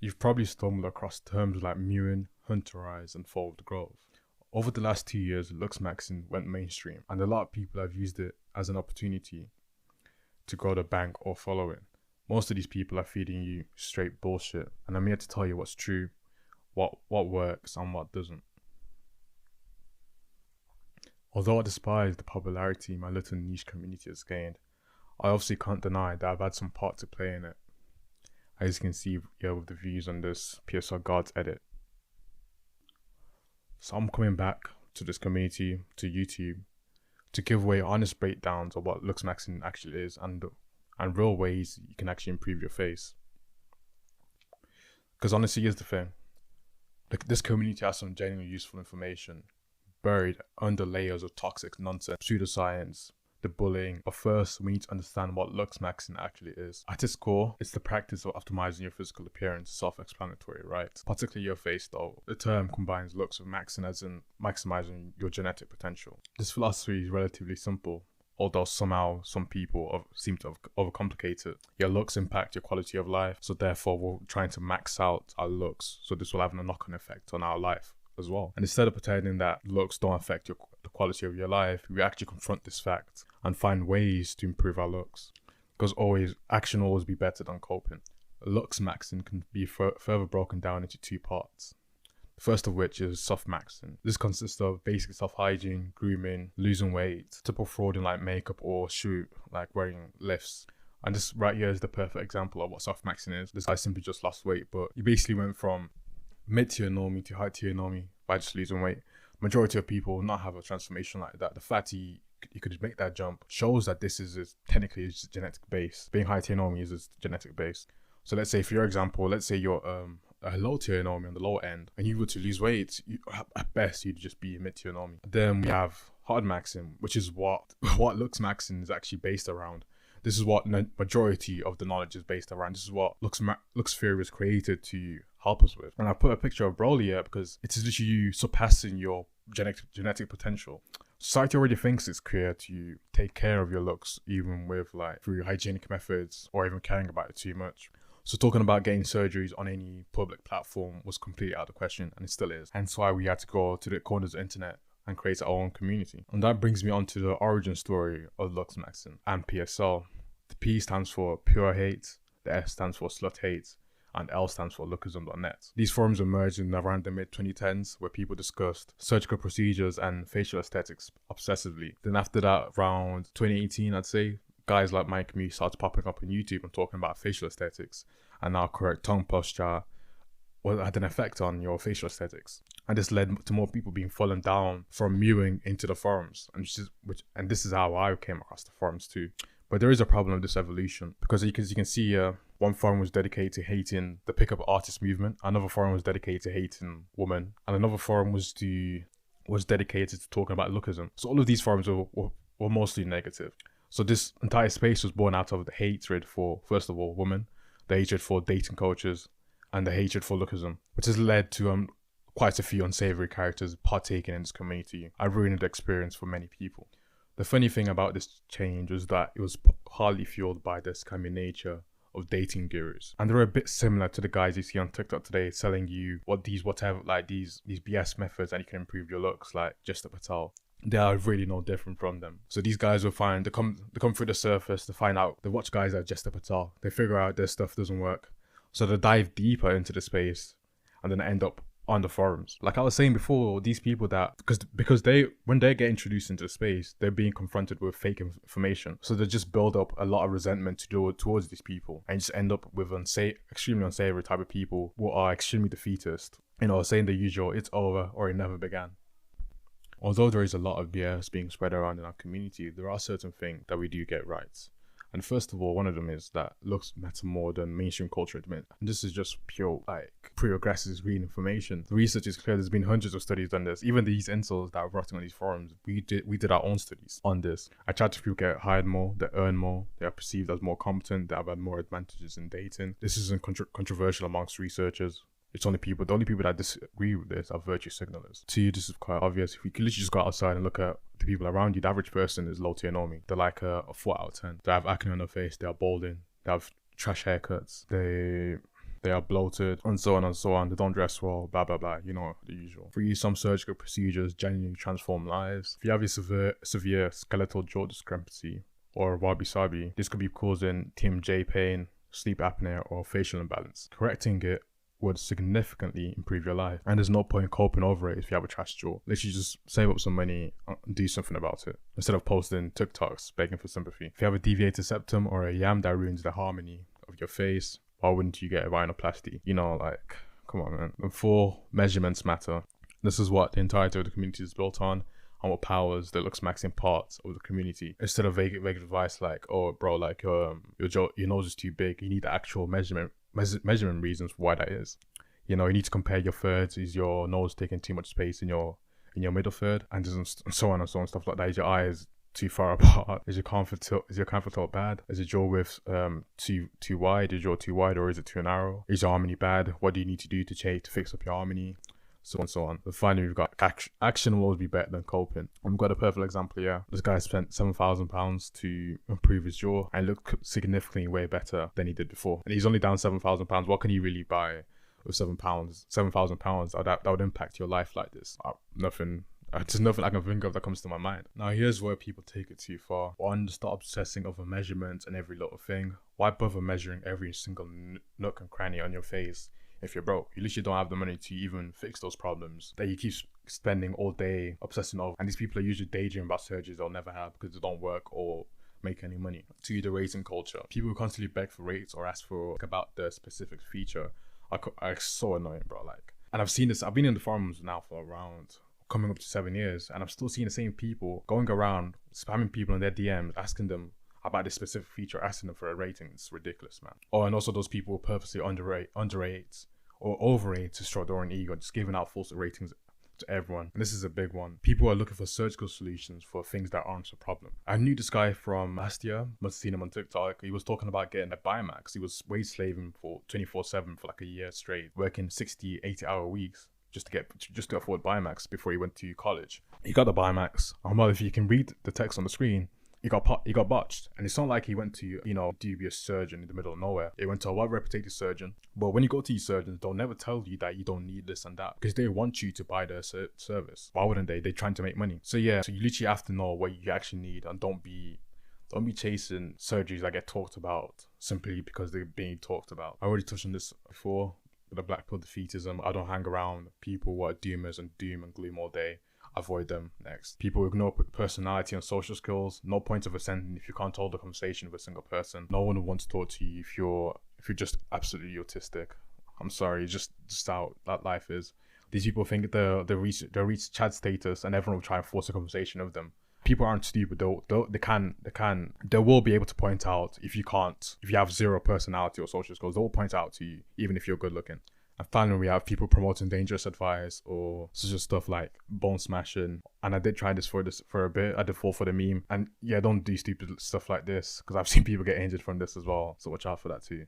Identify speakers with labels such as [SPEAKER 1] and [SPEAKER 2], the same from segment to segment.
[SPEAKER 1] You've probably stumbled across terms like mewing, hunterize, and forward growth. Over the last 2 years, Looksmaxxing went mainstream, and a lot of people have used it as an opportunity to grow the bank or following. Most of these people are feeding you straight bullshit, and I'm here to tell you what's true, what works, and what doesn't. Although I despise the popularity my little niche community has gained, I obviously can't deny that I've had some part to play in it. As you can see here with the views on this PSR Guards edit. So I'm coming back to this community, to YouTube, to give away honest breakdowns of what Looksmaxxing actually is and real ways you can actually improve your face. Because honestly, here's the thing. This community has some genuinely useful information buried under layers of toxic nonsense, pseudoscience, the bullying. But first, we need to understand what Looksmaxxing actually is. At its core, it's the practice of optimizing your physical appearance, self-explanatory, right? Particularly your face though. The term combines looks with maxing as in maximizing your genetic potential. This philosophy is relatively simple, although somehow some people seem to have overcomplicated it. Your looks impact your quality of life, so therefore we're trying to max out our looks, so this will have a knock-on effect on our life as well. And instead of pretending that looks don't affect the quality of your life, we actually confront this fact and find ways to improve our looks. Because action will always be better than coping. Looksmaxxing can be further broken down into two parts. The first of which is softmaxxing. This consists of basic self-hygiene, grooming, losing weight, typical frauding like makeup or shoot, like wearing lifts. And this right here is the perfect example of what softmaxxing is. This guy simply just lost weight, but he basically went from mid-tier normie to high-tier normie by just losing weight. Majority of people will not have a transformation like that. The fact he could make that jump shows that this is technically his genetic base. Being high-tier normie is his genetic base. So let's say, for your example, let's say you're a low-tier normie on the lower end, and you were to lose weight, at best you'd just be a mid-tier normie. Then we have hard maxing, which is what Looksmaxxing is actually based around. This is what majority of the knowledge is based around. This is what Looks Theory was created to help us with. And I put a picture of Broly here because it is literally you surpassing your genetic potential. Society already thinks it's clear to take care of your looks, even with through hygienic methods or even caring about it too much. So talking about getting surgeries on any public platform was completely out of the question, and it still is. Hence why we had to go to the corners of the internet and create our own community. And that brings me on to the origin story of Looksmaxxing and PSL. The P stands for pure hate, the S stands for slut hate, and L stands for lookism.net. These forums emerged in around the mid-2010s where people discussed surgical procedures and facial aesthetics obsessively. Then after that, around 2018, I'd say, guys like Mike Me started popping up on YouTube and talking about facial aesthetics and how correct tongue posture had an effect on your facial aesthetics. And this led to more people being fallen down from mewing into the forums. And this is how I came across the forums too. But there is a problem with this evolution, because as you can see here, one forum was dedicated to hating the pickup artist movement, another forum was dedicated to hating women, and another forum was dedicated to talking about lookism. So all of these forums were mostly negative. So this entire space was born out of the hatred for, first of all, women, the hatred for dating coaches, and the hatred for lookism, which has led to quite a few unsavory characters partaking in this community and ruining the experience for many people. The funny thing about this change was that it was partly fueled by the scammy nature of dating gurus, and they're a bit similar to the guys you see on TikTok today selling you these BS methods and you can improve your looks, like Jester Patel. They are really no different from them. So these guys will they come through the surface to find out. They watch guys like Jester Patel, they figure out their stuff doesn't work, so they dive deeper into the space and then end up on the forums. Like I was saying before, these people that, because when they get introduced into the space, they're being confronted with fake information. So they just build up a lot of resentment towards these people and just end up with extremely unsavory type of people who are extremely defeatist. Saying the usual, it's over or it never began. Although there is a lot of BS being spread around in our community, there are certain things that we do get right. And first of all, one of them is that looks matter more than mainstream culture admit. And this is just pure, pre-aggressive green information. The research is clear. There's been hundreds of studies on this. Even these incels that are writing on these forums, we did our own studies on this. Attractive people get hired more, they earn more, they are perceived as more competent, they have had more advantages in dating. This isn't controversial amongst researchers. The only people that disagree with this are virtue signalers. To you, this is quite obvious. If you can literally just go outside and look at the people around you, the average person is low tier normie. They're like a 4 out of 10. They have acne on their face, they are balding, they have trash haircuts, they they are bloated, and so on and so on. They don't dress well, blah blah blah. You know, the usual. 3. Some surgical procedures genuinely transform lives. If you have a severe skeletal jaw discrepancy or wabi-sabi, this could be causing TMJ pain, sleep apnea, or facial imbalance. Correcting it would significantly improve your life, and there's no point coping over it if you have a trash jaw. Literally just save up some money and do something about it instead of posting TikToks begging for sympathy. If you have a deviated septum or a yam that ruins the harmony of your face, why wouldn't you get a rhinoplasty? You know, like, come on, man. And 4, measurements matter. This is what the entirety of the community is built on, and what powers the Looksmaxxing parts of the community. Instead of vague advice like, oh bro, like your nose is too big, you need the actual measurement reasons for why that is. You know, you need to compare your thirds. Is your nose taking too much space in your middle third, and so on and so on, stuff like that. Is your eyes too far apart? Is your comfort tilt bad? Is your jaw width too wide? Is your jaw too wide, or is it too narrow? Is your harmony bad? What do you need to do to fix up your harmony? So on and so on. But finally, we've got action will always be better than coping. And we've got a perfect example here. This guy spent £7,000 to improve his jaw and look significantly way better than he did before. And he's only down £7,000. What can he really buy with £7,000? That would impact your life like this? Nothing. There's nothing I can think of that comes to my mind. Now, here's where people take it too far. One, start obsessing over measurements and every little thing. Why bother measuring every single nook and cranny on your face if you're broke? You literally don't have the money to even fix those problems that you keep spending all day obsessing over. And these people are usually daydreaming about surgeries they'll never have because they don't work or make any money. 2, the rating culture. People who constantly beg for rates or ask for about the specific feature are so annoying, bro. Like, and I've seen this. I've been in the forums now for around coming up to 7 years, and I'm still seeing the same people going around spamming people in their DMs, asking them about this specific feature, asking them for a rating. It's ridiculous, man. Oh, and also those people who purposely underrate or overrate to stroke their own ego, just giving out false ratings to everyone. And this is a big one. People are looking for surgical solutions for things that aren't a problem. I knew this guy from last year, must have seen him on TikTok. He was talking about getting a Biomax. He was wage slaving for 24/7 for like a year straight, working 60, 80-hour weeks just to afford Biomax before he went to college. He got the Biomax. Well, if you can read the text on the screen, he got botched. And it's not like he went to, you know, dubious surgeon in the middle of nowhere. He went to a well-reputed surgeon. But when you go to these surgeons, they'll never tell you that you don't need this and that because they want you to buy their service. Why wouldn't they? They're trying to make money. So yeah, so you literally have to know what you actually need, and don't be chasing surgeries that get talked about simply because they're being talked about. I already touched on this before with the black pill defeatism. I don't hang around people who are doomers and doom and gloom all day. Avoid them. Next, people ignore personality and social skills. No point of ascending if you can't hold a conversation with a single person. No one will want to talk to you if you're just absolutely autistic. I'm sorry, just how that life is. These people think they'll reach chat status, and everyone will try and force a conversation with them. People aren't stupid. They will be able to point out if you have zero personality or social skills. They'll point out to you even if you're good looking. And finally, we have people promoting dangerous advice or such as stuff like bone smashing. And I did try this for a bit. I did fall for the meme. And yeah, don't do stupid stuff like this because I've seen people get injured from this as well. So watch out for that too.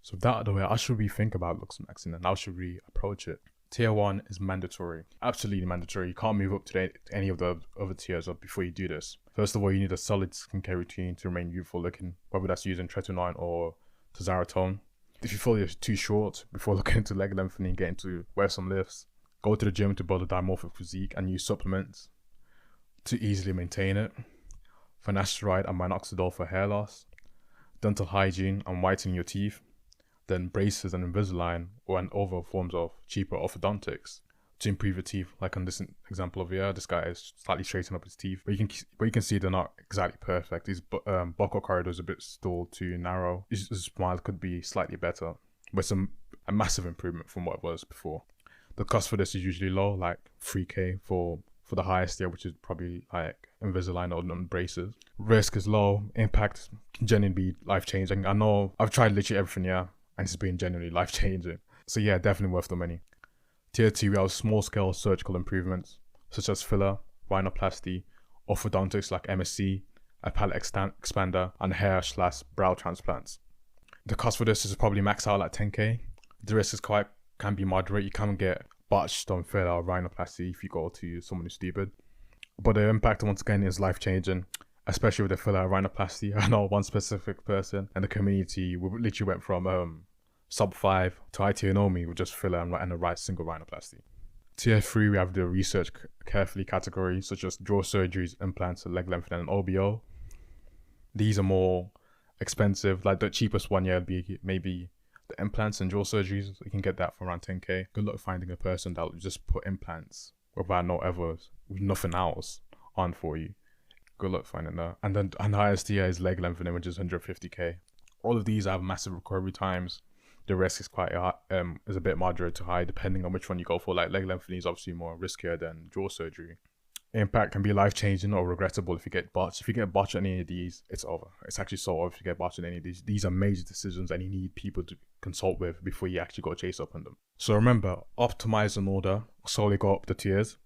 [SPEAKER 1] So with that out of the way, how should we think about Looksmaxxing and how should we approach it? Tier 1 is mandatory. Absolutely mandatory. You can't move up to any of the other tiers before you do this. First of all, you need a solid skincare routine to remain youthful looking, whether that's using tretinoin or testosterone. If you feel you're too short, before looking into leg lengthening, getting to wear some lifts, go to the gym to build a dimorphic physique and use supplements to easily maintain it. Finasteride and minoxidil for hair loss. Dental hygiene and whitening your teeth. Then braces and Invisalign and other forms of cheaper orthodontics to improve your teeth. Like on this example over here, this guy is slightly straightening up his teeth, but you can see they're not exactly perfect. His buccal corridor is a bit still too narrow. His smile could be slightly better, but a massive improvement from what it was before. The cost for this is usually low, like $3,000 for the highest tier, which is probably like Invisalign or braces. Risk is low. Impact can genuinely be life changing. I know I've tried literally everything, yeah, and it's been genuinely life changing. So yeah, definitely worth the money. Tier 2, we have small-scale surgical improvements, such as filler, rhinoplasty, orthodontics like MSC, a palate expander, and hair/brow transplants. The cost for this is probably max out at $10,000. The risk can be moderate. You can get botched on filler or rhinoplasty if you go to someone who's stupid. But the impact, once again, is life-changing, especially with the filler rhinoplasty. I know one specific person in the community, we literally went from Sub 5, Taitionomi with just filler and a right single rhinoplasty. Tier 3, we have the research carefully category, such as jaw surgeries, implants, leg lengthening, and OBO. These are more expensive. Like the cheapest one, yeah, would be maybe the implants and jaw surgeries. You can get that for around 10k. Good luck finding a person that will just put implants without with nothing else on for you. Good luck finding that. And then the highest tier is leg lengthening, which is 150k. All of these have massive recovery times. The risk is quite is a bit moderate to high depending on which one you go for. Like leg lengthening is obviously more riskier than jaw surgery. Impact can be life-changing or regrettable if you get botched. If you get botched on any of these, it's over. It's actually so over if you get botched on any of these. These are major decisions and you need people to consult with before you actually go chase up on them. So remember, optimize an order, slowly go up the tiers.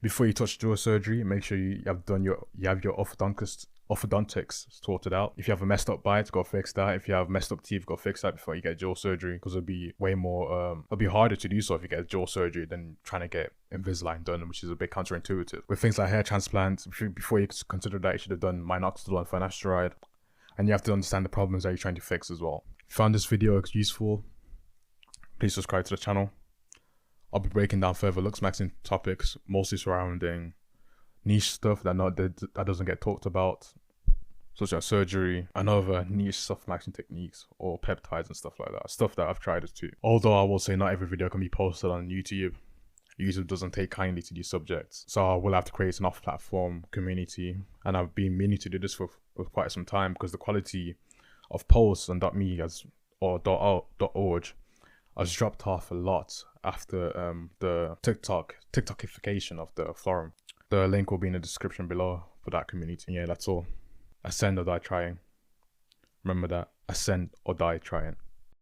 [SPEAKER 1] Before you touch jaw surgery, make sure you have your orthodontics sorted out. If you have a messed up bite, go fix that. If you have messed up teeth, go fix that before you get jaw surgery, because it'll be way more it'll be harder to do so if you get jaw surgery than trying to get Invisalign done, which is a bit counterintuitive. With things like hair transplants, before you consider that, you should have done minoxidil and finasteride, and you have to understand the problems that you're trying to fix as well. If you found this video useful, please subscribe to the channel. I'll be breaking down further Looksmaxxing topics, mostly surrounding niche stuff that doesn't get talked about, such as surgery and other niche soft maxing techniques or peptides and stuff like that. Stuff that I've tried too. Although I will say not every video can be posted on YouTube. YouTube doesn't take kindly to these subjects, so I will have to create an off-platform community, and I've been meaning to do this for quite some time because the quality of posts on .me or .org has dropped off a lot after the TikTokification of the forum. The link will be in the description below for that community. Yeah, that's all. Ascend or die trying. Remember that. Ascend or die trying.